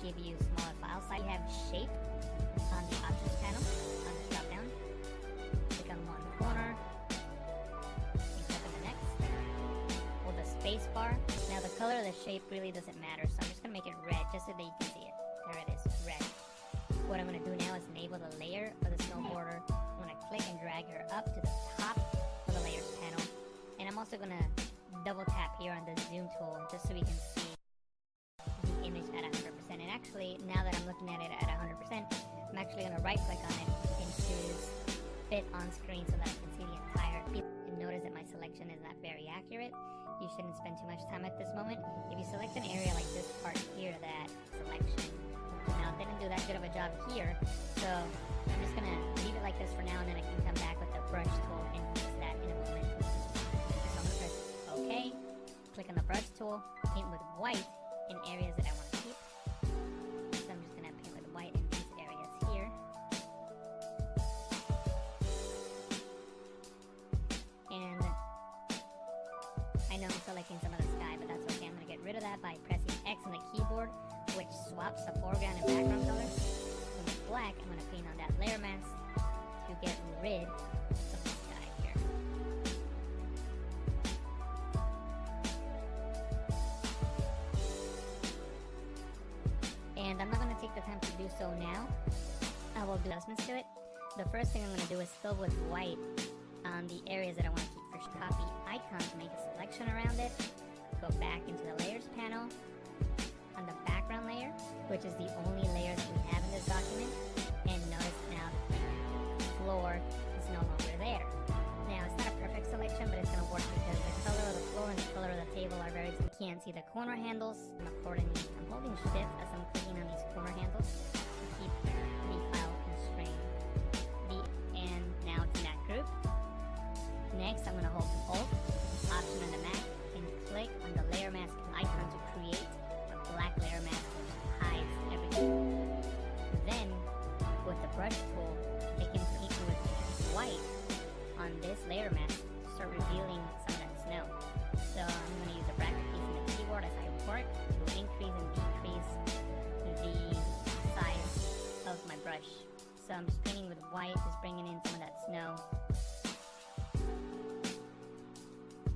give you smaller file size. We have shape on the options panel on the drop down. Click on one corner and click on the next. Hold the space bar. Now the color of the shape really doesn't matter, so I'm just gonna make it red just so that you can see it. There it is, red. What I'm gonna do now is enable the layer of the snow border. I'm gonna click and drag her up to the top of the layers panel, and I'm also gonna double tap here on the zoom tool just so we can see the image at 100%. And actually, now that I'm looking at it at 100%, I'm actually going to right click on it and choose fit on screen so that I can see the entire piece. And notice that my selection is not very accurate. You shouldn't spend too much time at this moment. If you select an area like this part here, that selection, now it didn't do that good of a job here, so I'm just going to leave it like this for now, and then I can come back with the brush tool and fix that in a moment. So I'm going to press OK, click on the brush tool, paint with white in areas that I want to keep. So I'm just going to paint with white in these areas here. And I know I'm selecting some of the sky, but that's okay. I'm going to get rid of that by pressing X on the keyboard, which swaps the foreground and background colors. And with black, I'm going to paint on that layer mask to get rid of the sky here. And I'm not going to take the time to do so now. I will do adjustments to it. The first thing I'm going to do is fill with white on the areas that I want to keep. First, copy icon to make a selection around it. Go back into the layers panel on the background layer, which is the only layer that we have in this document. And notice now the floor is no longer there. Now, it's not a perfect selection, but it's going to work because the color of the floor and the color of the table are very similar. You can't see the corner handles. I'm holding shift as I'm clicking on these corner handles to keep the file constrained. And now it's in that group. Next, I'm going to hold Alt, Option on the Mac, and click on the layer mask icon to create a black layer mask which hides everything. Then, with the brush tool, I can paint with white on this layer mask to start revealing some of that snow. So I'm going to use the bracket keys in the keyboard as I work to increase and decrease the size of my brush. So I'm just painting with white, just bringing in some of that snow.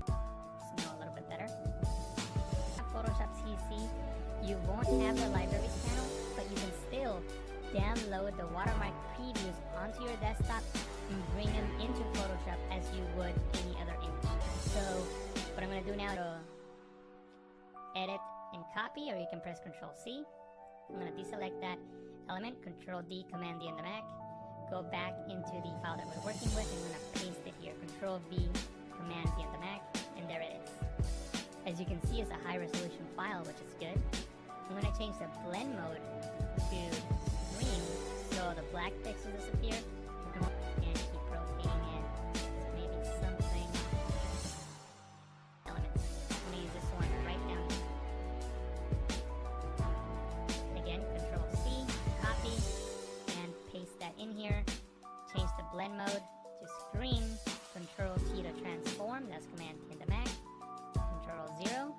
Snow a little bit better. Photoshop CC, you won't have the libraries panel, but you can still download the watermark previews onto your desktop and bring them into Photoshop as you would any other image. So what I'm going to do now is edit and copy, or you can press Ctrl C. I'm going to deselect that element, Ctrl D, Command D on the Mac. Go back into the file that we're working with, and I'm going to paste it here. Ctrl V, Command D on the Mac, and there it is. As you can see, it's a high resolution file, which is good. I'm going to change the blend mode to green so the black pixels disappear. And keep rotating it. So maybe something. Elements. I'm going to use this one right down here. Again, Control C, copy, and paste that in here. Change the blend mode to screen. Control T to transform. That's Command T in the Mac. Control 0.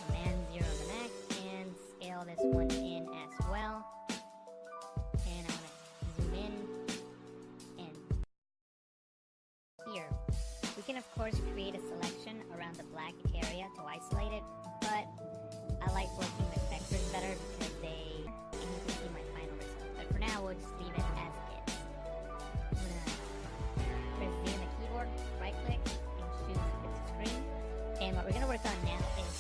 Command 0 on the Mac. And scale this one in as well. And I'm going to zoom in. Here, we can of course create a selection around the black area to isolate it, but I like working with vectors better because and you can see my final result. But for now, we'll just leave it as is. I'm gonna press Z on the keyboard, right click, and choose Fit to Screen. And what we're gonna work on now is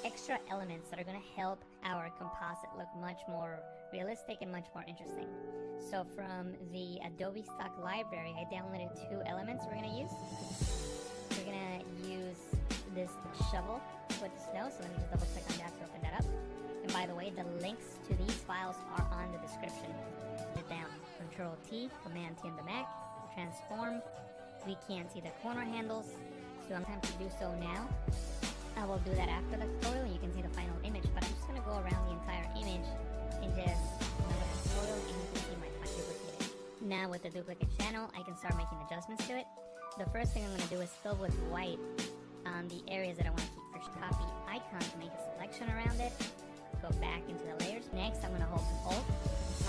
extra elements that are gonna help our composite look much more realistic and much more interesting. So from the Adobe stock library, I downloaded 2 elements we're going to use. We're going to use this shovel with the snow, so let me just double click on that to open that up. And by the way, the links to these files are on the description. Put it down. Control T, Command T on the Mac, transform. We can't see the corner handles, so I'm going to do so now. I will do that after the tutorial, and you can see the final image, but I'm just going to go around the entire image and just another tutorial, and you can see my duplicated. Now with the duplicate channel, I can start making adjustments to it. The first thing I'm going to do is fill with white on the areas that I want to keep. First, copy icon to make a selection around it. Go back into the layers Next, I'm going to hold Alt,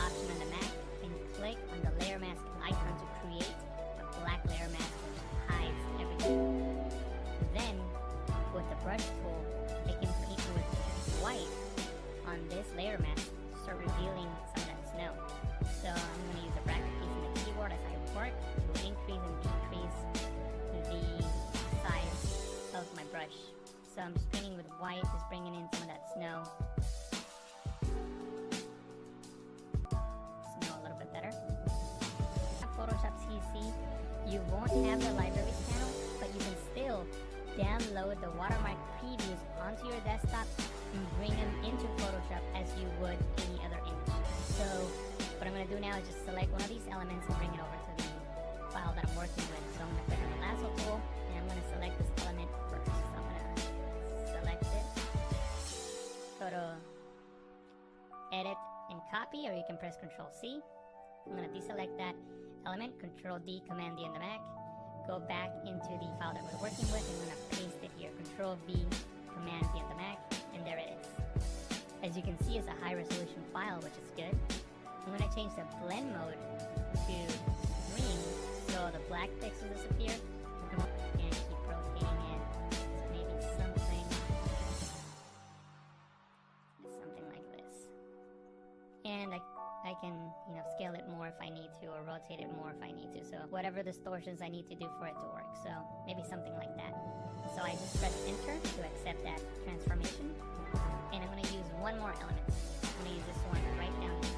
Option on the Mac, and click on the layer mask icon to create a black layer mask which hides everything. Then, with the brush tool, I can paint with white on this layer mask to start revealing some of that snow. So I'm going to use the bracket keys in the keyboard as I work to increase and decrease the size of my brush. So I'm just painting with white, just bringing in some of that snow. A little bit better. Photoshop CC, you won't have the libraries panel, but you can still download the watermark previews onto your desktop and bring them into Photoshop as you would any other image. So what I'm going to do now is just select one of these elements and bring it over to the file that I'm working with. So I'm going to click on the lasso tool and I'm going to select this element first. So I'm going to select it, go to edit and copy, or you can press Ctrl C. I'm going to deselect that element, Ctrl D, Command D on the Mac, go back into the file that we're working with, and I'm going to paste it here, Ctrl V, Command D on the Mac, and there it is. As you can see, it's a high resolution file, which is good. I'm going to change the blend mode to green so the black pixels disappear, and keep rotating it. So maybe something like this. And I can, scale it more if I need to, or rotate it more if I need to. So whatever distortions I need to do for it to work. So maybe something like that. So I just press Enter to accept that transformation. And I'm going to use one more element. I'm going to use this one right down here.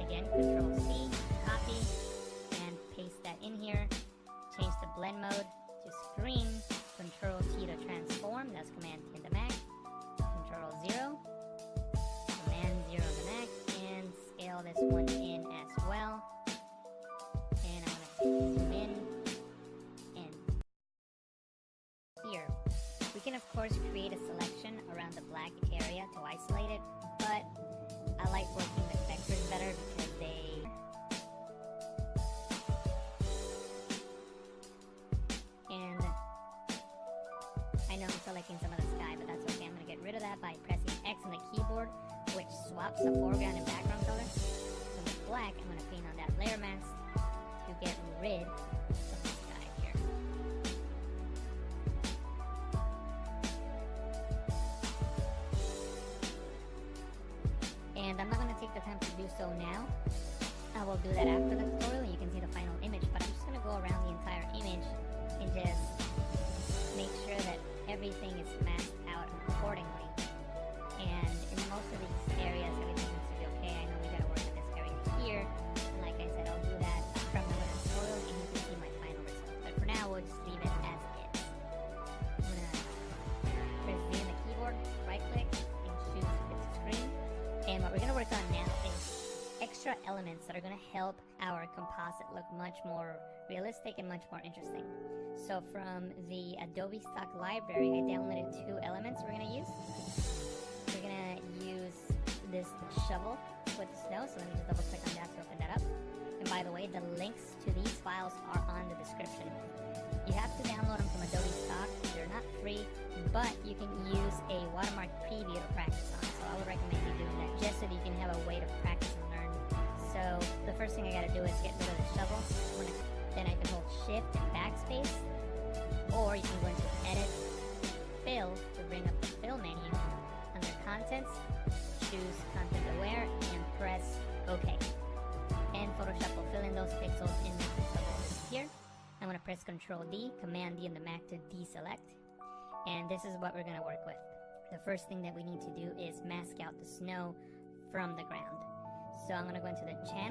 Again, Control C, copy, and paste that in here. Change the blend mode to screen. Control T to transform. That's Command T in the Mac. Control 0. Command 0 on the Mac. And scale this one in as well. And I'm going to zoom in. And here, we can of course create a selection around the black area to isolate it, but I like working with vectors better because and I know I'm selecting some of the sky, but that's okay. I'm going to get rid of that by pressing X on the keyboard, which swaps the foreground and background color. So with black, I'm going to paint on that layer mask to get rid of the sky here. And I'm not going to take the time to do so now. I will do that after the tutorial and you can see the final image, but I'm just going to go around the entire image and just make sure that everything is masked out accordingly. And in most of these areas, everything seems to be okay. I know we got to work with this area here, and like I said, I'll do that from another tutorial and you can see my final result. But for now, we'll just leave it as is. I'm going to press Z on the keyboard, right click, and choose split screen. And what we're going to work on now is extra elements that are going to help our composite look much more realistic and much more interesting. So from the Adobe stock library, I downloaded 2 elements we're going to use. We're going to use this shovel with the snow, so let me just double click on that to open that up. And by the way, the links to these files are on the description. You have to download them from Adobe stock. They're not free, but you can use a watermark preview to practice on. So I would recommend you doing that just so that you can have a way to practice and learn. So the first thing I got to do is get rid of the shovel. Then I can hold Shift and Backspace, or you can go into Edit, Fill to bring up the Fill menu. Under Contents, choose Content Aware and press OK. And Photoshop will fill in those pixels in the shovel here. I'm going to press Ctrl D, Command D on the Mac to deselect. And this is what we're going to work with. The first thing that we need to do is mask out the snow from the ground. So I'm going to go into the channel.